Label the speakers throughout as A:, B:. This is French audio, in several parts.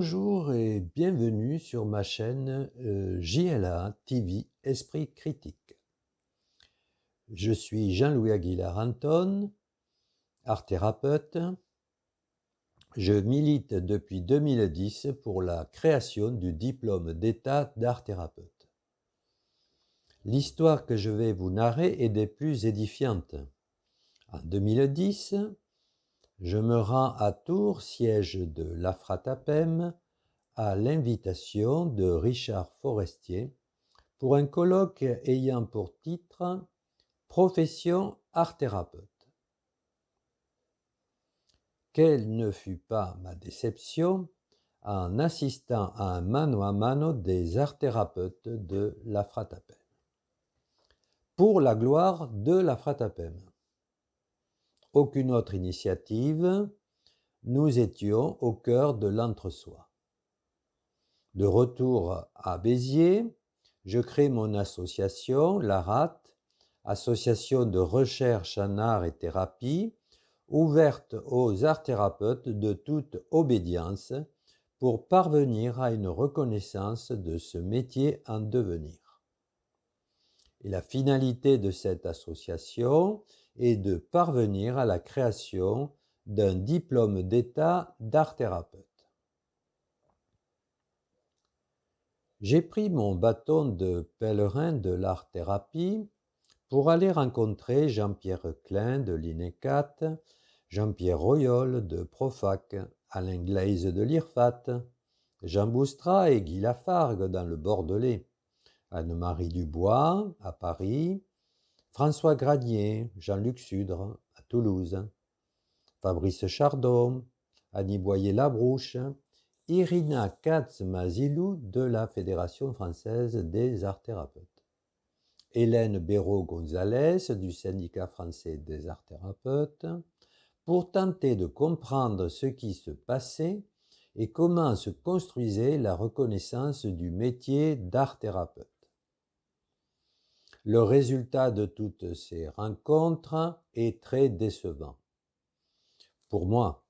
A: Bonjour et bienvenue sur ma chaîne JLA TV Esprit Critique. Je suis Jean-Louis Aguilar-Anton, art thérapeute. Je milite depuis 2010 pour la création du diplôme d'État d'art thérapeute. L'histoire que je vais vous narrer est des plus édifiantes. En 2010, je me rends à Tours, siège de l'AFRATAPEM, à l'invitation de Richard Forestier pour un colloque ayant pour titre « Profession art-thérapeute ». Quelle ne fut pas ma déception en assistant à un mano à mano des art-thérapeutes de l'AFRATAPEM. Pour la gloire de l'AFRATAPEM. Aucune autre initiative, nous étions au cœur de l'entre-soi. De retour à Béziers, je crée mon association, l'ARAT, Association de recherche en art et thérapie, ouverte aux art-thérapeutes de toute obédience pour parvenir à une reconnaissance de ce métier en devenir. Et la finalité de cette association est de parvenir à la création d'un diplôme d'État d'art-thérapeute. J'ai pris mon bâton de pèlerin de l'art-thérapie pour aller rencontrer Jean-Pierre Klein de l'INECAT, Jean-Pierre Royol de Profac, Alain Glaise de l'IRFAT, Jean Boustra et Guy Lafargue dans le Bordelais, Anne-Marie Dubois à Paris, François Granier, Jean-Luc Sudre à Toulouse, Fabrice Chardon, Annie Boyer-Labrouche, Irina Katz-Mazilou de la Fédération française des arts-thérapeutes, Hélène Béraud-Gonzalez du Syndicat français des arts-thérapeutes, pour tenter de comprendre ce qui se passait et comment se construisait la reconnaissance du métier d'art-thérapeute. Le résultat de toutes ces rencontres est très décevant. Pour moi,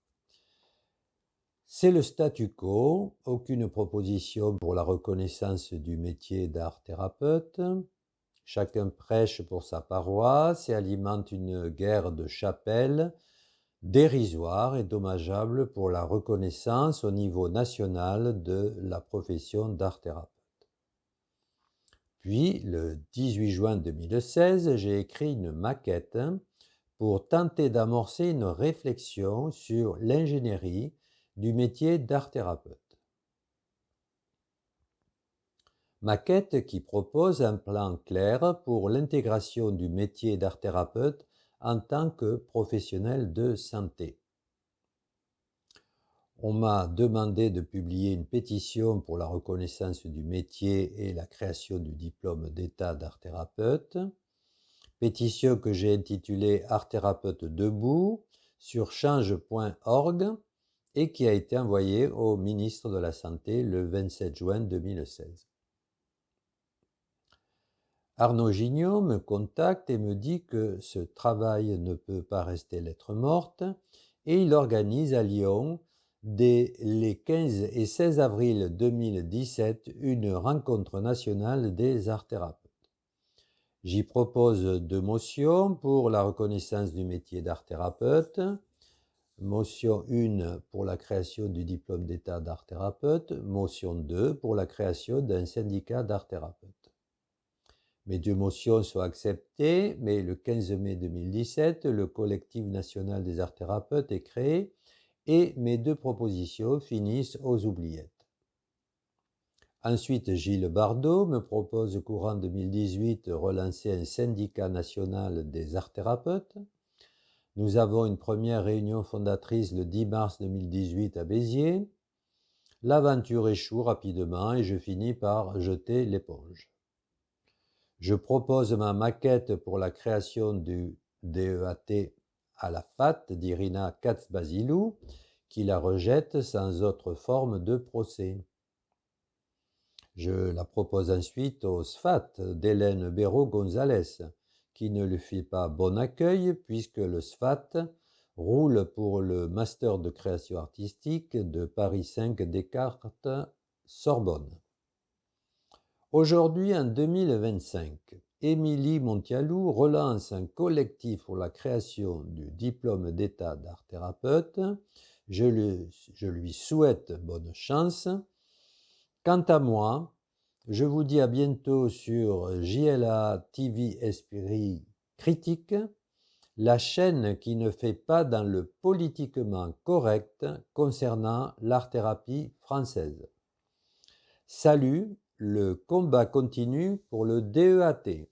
A: c'est le statu quo, aucune proposition pour la reconnaissance du métier d'art-thérapeute. Chacun prêche pour sa paroisse et alimente une guerre de chapelle dérisoire et dommageable pour la reconnaissance au niveau national de la profession d'art-thérapeute. Puis, le 18 juin 2016, j'ai écrit une maquette pour tenter d'amorcer une réflexion sur l'ingénierie du métier d'art-thérapeute. Maquette qui propose un plan clair pour l'intégration du métier d'art-thérapeute en tant que professionnel de santé. On m'a demandé de publier une pétition pour la reconnaissance du métier et la création du diplôme d'État d'art-thérapeute. Pétition que j'ai intitulée Art thérapeute debout sur change.org et qui a été envoyée au ministre de la Santé le 27 juin 2016. Arnaud Gignot me contacte et me dit que ce travail ne peut pas rester lettre morte et il organise à Lyon, dès les 15 et 16 avril 2017, une rencontre nationale des art-thérapeutes. J'y propose 2 motions pour la reconnaissance du métier d'art-thérapeute. Motion 1 pour la création du diplôme d'État d'art-thérapeute. Motion 2 pour la création d'un syndicat d'art-thérapeute. Mes 2 motions sont acceptées, mais le 15 mai 2017, le collectif national des art-thérapeutes est créé et mes 2 propositions finissent aux oubliettes. Ensuite, Gilles Bardot me propose courant 2018 de relancer un syndicat national des art-thérapeutes. Nous avons une première réunion fondatrice le 10 mars 2018 à Béziers. L'aventure échoue rapidement et je finis par jeter l'éponge. Je propose ma maquette pour la création du DEAT à la FAT d'Irina Katz-Bazilou, qui la rejette sans autre forme de procès. Je la propose ensuite au SFAT d'Hélène Béraud-Gonzalez, qui ne lui fait pas bon accueil puisque le SFAT roule pour le Master de création artistique de Paris 5 Descartes Sorbonne. Aujourd'hui, en 2025, Émilie Montialou relance un collectif pour la création du diplôme d'État d'art-thérapeute. Je lui souhaite bonne chance. Quant à moi, je vous dis à bientôt sur JLA TV Esprit Critique, la chaîne qui ne fait pas dans le politiquement correct concernant l'art-thérapie française. Salut, le combat continue pour le DEAT.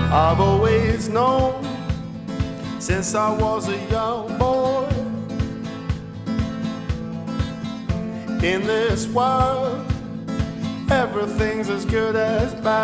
B: I've always known since I was a young boy in this world, everything's as good as bad.